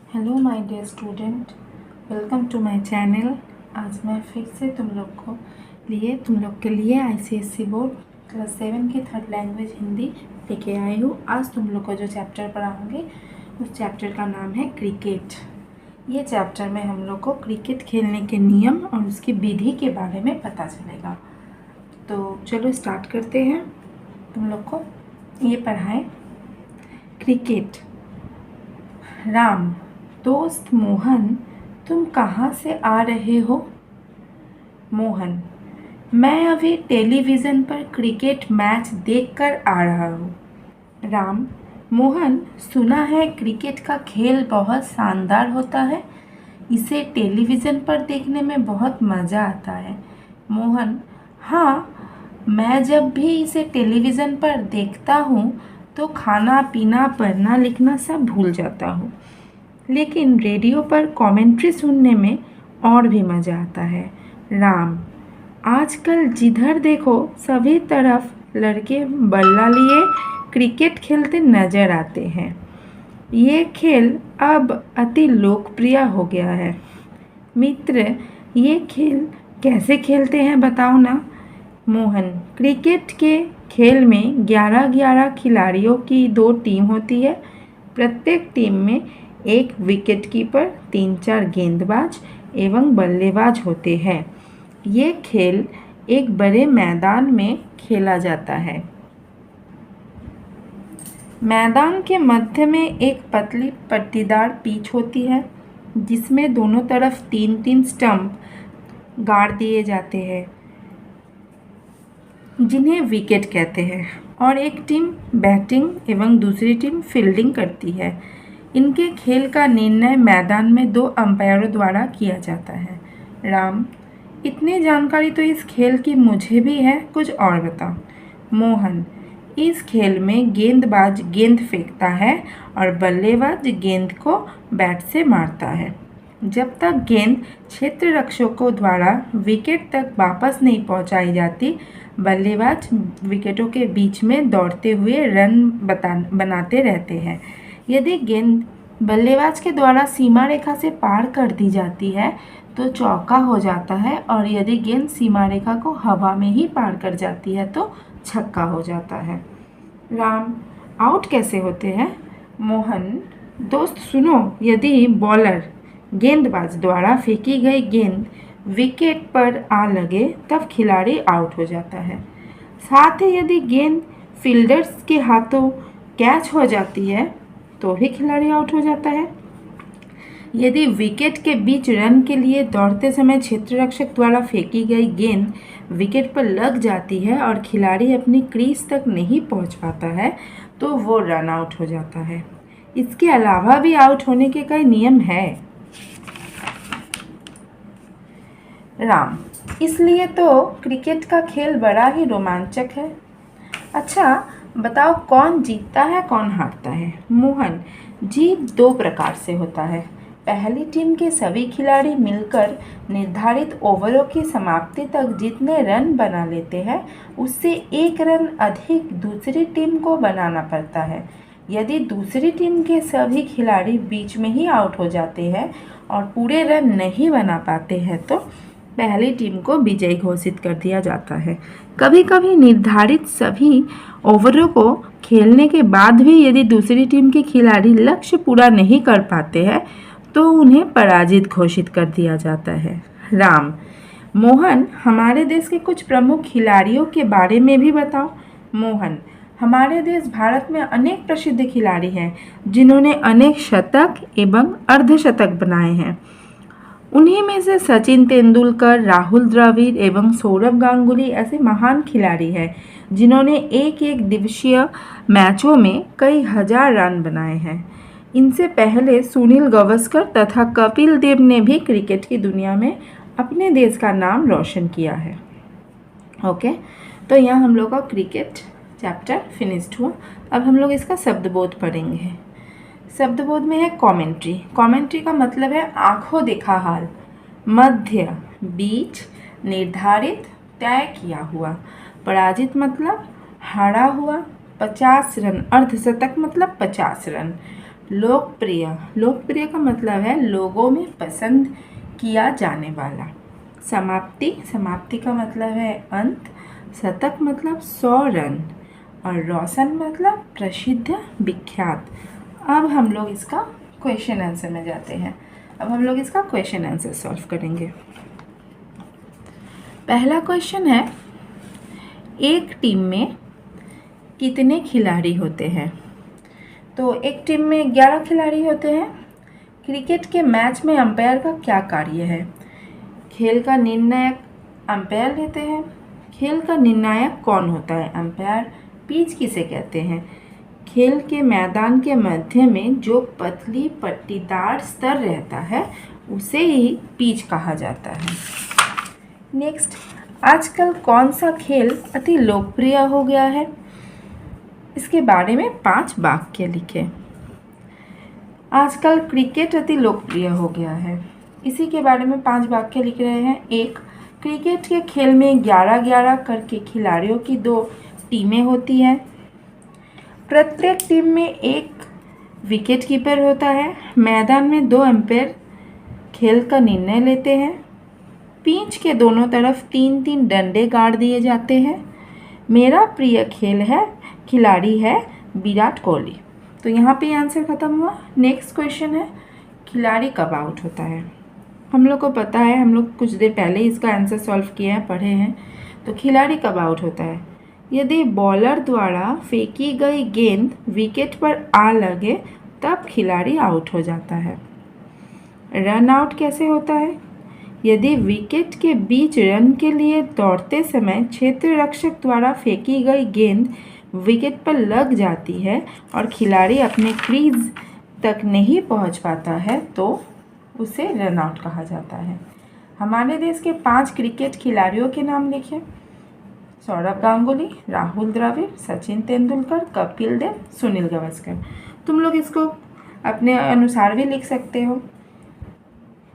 Hello my dear student, welcome to my channel. आज मैं फिर से तुम लोग के लिए ICSE बोर्ड क्लास 7 की थर्ड लैंग्वेज हिंदी लेके आई हूँ। आज तुम लोग को जो चैप्टर पढ़ाऊँगी उस चैप्टर का नाम है क्रिकेट। ये चैप्टर में हम लोग को क्रिकेट खेलने के नियम और उसकी विधि के बारे में पता चलेगा। तो चलो स्टार्ट करते हैं। तुम लोग को ये पढ़ाएं क्रिकेट। राम, दोस्त मोहन, तुम कहाँ से आ रहे हो? मोहन, मैं अभी टेलीविज़न पर क्रिकेट मैच देखकर आ रहा हूँ। राम, मोहन, सुना है क्रिकेट का खेल बहुत शानदार होता है। इसे टेलीविज़न पर देखने में बहुत मज़ा आता है। मोहन, हाँ, मैं जब भी इसे टेलीविज़न पर देखता हूँ तो खाना पीना पढ़ना लिखना सब भूल जाता हूँ, लेकिन रेडियो पर कमेंट्री सुनने में और भी मज़ा आता है। राम, आजकल जिधर देखो सभी तरफ लड़के बल्ला लिए क्रिकेट खेलते नज़र आते हैं। ये खेल अब अति लोकप्रिय हो गया है। मित्र, ये खेल कैसे खेलते हैं बताओ ना। मोहन, क्रिकेट के खेल में 11-11 खिलाड़ियों की 2 टीम होती है। प्रत्येक टीम में एक विकेट कीपर, 3-4 गेंदबाज एवं बल्लेबाज होते हैं। ये खेल एक बड़े मैदान में खेला जाता है। मैदान के मध्य में एक पतली पट्टीदार पिच होती है जिसमें दोनों तरफ 3-3 स्टंप गाड़ दिए जाते हैं जिन्हें विकेट कहते हैं, और एक टीम बैटिंग एवं दूसरी टीम फील्डिंग करती है। इनके खेल का निर्णय मैदान में 2 अंपायरों द्वारा किया जाता है। राम, इतनी जानकारी तो इस खेल की मुझे भी है, कुछ और बताओ। मोहन, इस खेल में गेंदबाज गेंद फेंकता है और बल्लेबाज गेंद को बैट से मारता है। जब तक गेंद क्षेत्र रक्षकों द्वारा विकेट तक वापस नहीं पहुंचाई जाती, बल्लेबाज विकेटों के बीच में दौड़ते हुए रन बनाते रहते हैं। यदि गेंद बल्लेबाज के द्वारा सीमा रेखा से पार कर दी जाती है तो चौका हो जाता है, और यदि गेंद सीमा रेखा को हवा में ही पार कर जाती है तो छक्का हो जाता है। राम, आउट कैसे होते हैं? मोहन, दोस्त सुनो, यदि बॉलर गेंदबाज द्वारा फेंकी गई गेंद विकेट पर आ लगे तब खिलाड़ी आउट हो जाता है। साथ ही यदि गेंद फील्डर्स के हाथों कैच हो जाती है तो भी खिलाड़ी आउट हो जाता है। यदि विकेट के बीच रन के लिए दौड़ते समय क्षेत्ररक्षक द्वारा फेंकी गई गेंद विकेट पर लग जाती है और खिलाड़ी अपनी क्रीज तक नहीं पहुंच पाता है तो वो रन आउट हो जाता है। इसके अलावा भी आउट होने के कई नियम हैं। राम, इसलिए तो क्रिकेट का खेल बड़ा ही रोमांचक है। अच्छा बताओ, कौन जीतता है कौन हारता है? मोहन, जीत 2 प्रकार से होता है। पहली टीम के सभी खिलाड़ी मिलकर निर्धारित ओवरों की समाप्ति तक जितने रन बना लेते हैं उससे 1 रन अधिक दूसरी टीम को बनाना पड़ता है। यदि दूसरी टीम के सभी खिलाड़ी बीच में ही आउट हो जाते हैं और पूरे रन नहीं बना पाते हैं तो पहली टीम को विजयी घोषित कर दिया जाता है। कभी कभी निर्धारित सभी ओवरों को खेलने के बाद भी यदि दूसरी टीम के खिलाड़ी लक्ष्य पूरा नहीं कर पाते हैं तो उन्हें पराजित घोषित कर दिया जाता है। राम, मोहन, हमारे देश के कुछ प्रमुख खिलाड़ियों के बारे में भी बताओ। मोहन, हमारे देश भारत में अनेक प्रसिद्ध खिलाड़ी हैं जिन्होंने अनेक शतक एवं अर्धशतक बनाए हैं। उन्हीं में से सचिन तेंदुलकर, राहुल द्रविड़ एवं सौरव गांगुली ऐसे महान खिलाड़ी हैं जिन्होंने एक दिवसीय मैचों में कई हजार रन बनाए हैं। इनसे पहले सुनील गावस्कर तथा कपिल देव ने भी क्रिकेट की दुनिया में अपने देश का नाम रोशन किया है। ओके, तो यहाँ हम लोग का क्रिकेट चैप्टर फिनिश्ड हुआ। अब हम लोग इसका शब्दबोध पढ़ेंगे। शब्दबोध में है कमेंट्री। कमेंट्री का मतलब है आंखों देखा हाल, मध्य, बीच, निर्धारित, तय किया हुआ। पराजित मतलब हारा हुआ। 50 रन, अर्धशतक मतलब 50 रन। लोकप्रिय, लोकप्रिय का मतलब है लोगों में पसंद किया जाने वाला। समाप्ति, समाप्ति का मतलब है अंत। शतक मतलब 100 रन। और रोशन मतलब प्रसिद्ध, विख्यात। अब हम लोग इसका क्वेश्चन आंसर में जाते हैं। अब हम लोग इसका क्वेश्चन आंसर सॉल्व करेंगे। पहला क्वेश्चन है, एक टीम में कितने खिलाड़ी होते हैं? तो एक टीम में 11 खिलाड़ी होते हैं। क्रिकेट के मैच में अंपायर का क्या कार्य है? खेल का निर्णायक अंपायर लेते हैं। खेल का निर्णायक कौन होता है? अंपायर। पिच किसे कहते हैं? खेल के मैदान के मध्य में जो पतली पट्टीदार स्तर रहता है उसे ही पिच कहा जाता है। नेक्स्ट, आजकल कौन सा खेल अति लोकप्रिय हो गया है? इसके बारे में 5 वाक्य लिखें। आजकल क्रिकेट अति लोकप्रिय हो गया है, इसी के बारे में 5 वाक्य लिख रहे हैं। 1, क्रिकेट के खेल में 11-11 करके खिलाड़ियों की 2 टीमें होती हैं। प्रत्येक टीम में एक विकेट कीपर होता है। मैदान में 2 अंपायर खेल का निर्णय लेते हैं। पिच के दोनों तरफ 3-3 डंडे गाड़ दिए जाते हैं। मेरा प्रिय खिलाड़ी है विराट कोहली। तो यहाँ पे आंसर ख़त्म हुआ। नेक्स्ट क्वेश्चन है, खिलाड़ी कब आउट होता है? हम लोग को पता है, हम लोग कुछ देर पहले इसका आंसर सॉल्व किया है, पढ़े हैं। तो खिलाड़ी कब आउट होता है? यदि बॉलर द्वारा फेंकी गई गेंद विकेट पर आ लगे तब खिलाड़ी आउट हो जाता है। रन आउट कैसे होता है? यदि विकेट के बीच रन के लिए दौड़ते समय क्षेत्र रक्षक द्वारा फेंकी गई गेंद विकेट पर लग जाती है और खिलाड़ी अपने क्रीज तक नहीं पहुंच पाता है तो उसे रन आउट कहा जाता है। हमारे देश के 5 क्रिकेट खिलाड़ियों के नाम लिखें। सौरव गांगुली, राहुल द्रविड़, सचिन तेंदुलकर, कपिल देव, सुनील गावस्कर। तुम लोग इसको अपने अनुसार भी लिख सकते हो।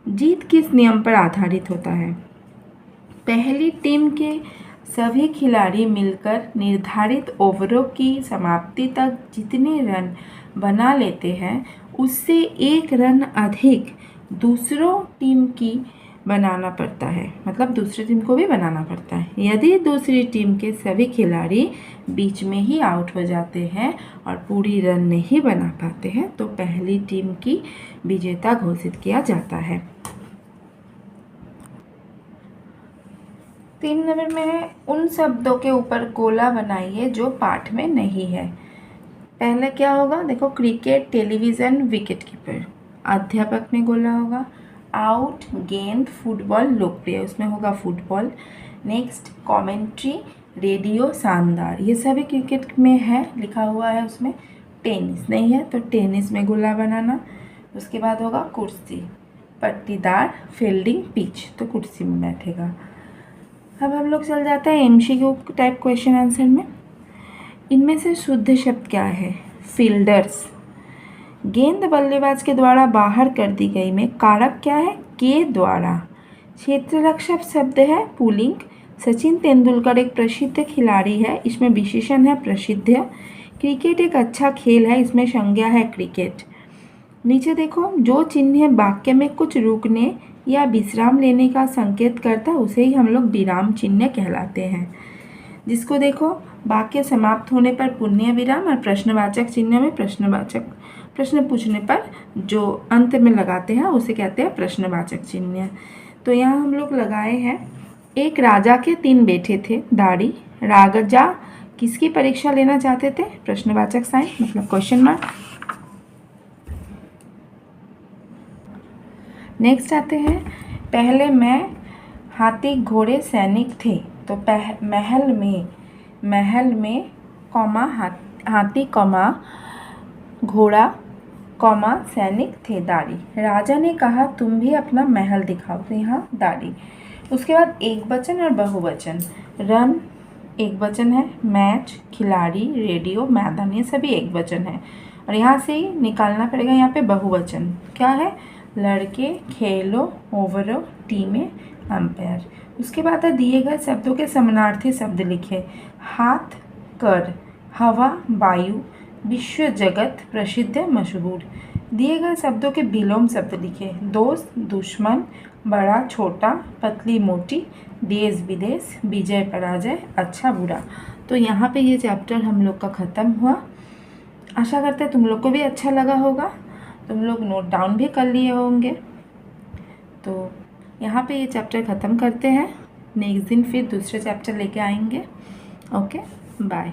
जीत किस नियम पर आधारित होता है? पहली टीम के सभी खिलाड़ी मिलकर निर्धारित ओवरों की समाप्ति तक जितने रन बना लेते हैं उससे 1 रन अधिक दूसरों टीम की बनाना पड़ता है, मतलब दूसरी टीम को भी बनाना पड़ता है। यदि दूसरी टीम के सभी खिलाड़ी बीच में ही आउट हो जाते हैं और पूरी रन नहीं बना पाते हैं तो पहली टीम की विजेता घोषित किया जाता है। 3 नंबर में है, उन शब्दों के ऊपर गोला बनाइए जो पाठ में नहीं है। पहले क्या होगा? देखो, क्रिकेट, टेलीविज़न, विकेट कीपर। अध्यापक में गोला होगा। आउट, गेंद, फुटबॉल, लोकप्रिय, उसमें होगा फुटबॉल। नेक्स्ट, कमेंट्री, रेडियो, शानदार, ये सभी क्रिकेट में है, लिखा हुआ है उसमें। टेनिस नहीं है तो टेनिस में गोला बनाना। उसके बाद होगा कुर्सी, पट्टीदार, फील्डिंग, पिच, तो कुर्सी में बैठेगा। अब हम लोग चल जाते हैं एमसीक्यू टाइप क्वेश्चन आंसर में। इनमें से शुद्ध शब्द क्या है? फील्डर्स। गेंद बल्लेबाज के द्वारा बाहर कर दी गई में कारक क्या है? के द्वारा। क्षेत्र रक्षक शब्द है पुल्लिंग। सचिन तेंदुलकर एक प्रसिद्ध खिलाड़ी है, इसमें विशेषण है प्रसिद्ध। क्रिकेट एक अच्छा खेल है, इसमें संज्ञा है क्रिकेट। नीचे देखो, जो चिन्ह वाक्य में कुछ रुकने या विश्राम लेने का संकेत करता है उसे ही हम लोग विराम चिन्ह कहलाते हैं। जिसको देखो, वाक्य समाप्त होने पर पुण्य विराम और प्रश्नवाचक चिन्ह में प्रश्न पूछने पर जो अंत में लगाते हैं उसे कहते हैं प्रश्नवाचक चिन्ह। तो यहाँ हम लोग लगाए हैं, एक राजा के 3 बेटे थे। दाढ़ी, राजा किसकी परीक्षा लेना चाहते थे? प्रश्नवाचक साइन, मतलब क्वेश्चन मार्क। नेक्स्ट आते हैं, पहले मैं हाथी घोड़े सैनिक थे। तो महल में कॉमा हाथी कॉमा घोड़ा कॉमा सैनिक थे। दाढ़ी, राजा ने कहा तुम भी अपना महल दिखाओ, तो यहाँ दाढ़ी। उसके बाद एक वचन और बहुवचन। रन एक वचन है, मैच, खिलाड़ी, रेडियो, मैदान, ये सभी एक वचन है। और यहाँ से ही निकालना पड़ेगा, यहाँ पे बहुवचन क्या है? लड़के, खेलो, ओवरों, टीमें, अंपायर। उसके बाद दिए गए शब्दों के समानार्थी शब्द लिखे। हाथ, कर, हवा, वायु, विश्व जगत प्रसिद्ध मशहूर। दिए गए शब्दों के विलोम शब्द लिखे। दोस्त दुश्मन, बड़ा छोटा, पतली मोटी, देश विदेश, विजय पराजय, अच्छा बुरा। तो यहाँ पे ये चैप्टर हम लोग का ख़त्म हुआ। आशा करते हैं तुम लोग को भी अच्छा लगा होगा, तुम लोग नोट डाउन भी कर लिए होंगे। तो यहाँ पे ये चैप्टर ख़त्म करते हैं, नेक्स्ट दिन फिर दूसरे चैप्टर लेके आएंगे। Okay, bye.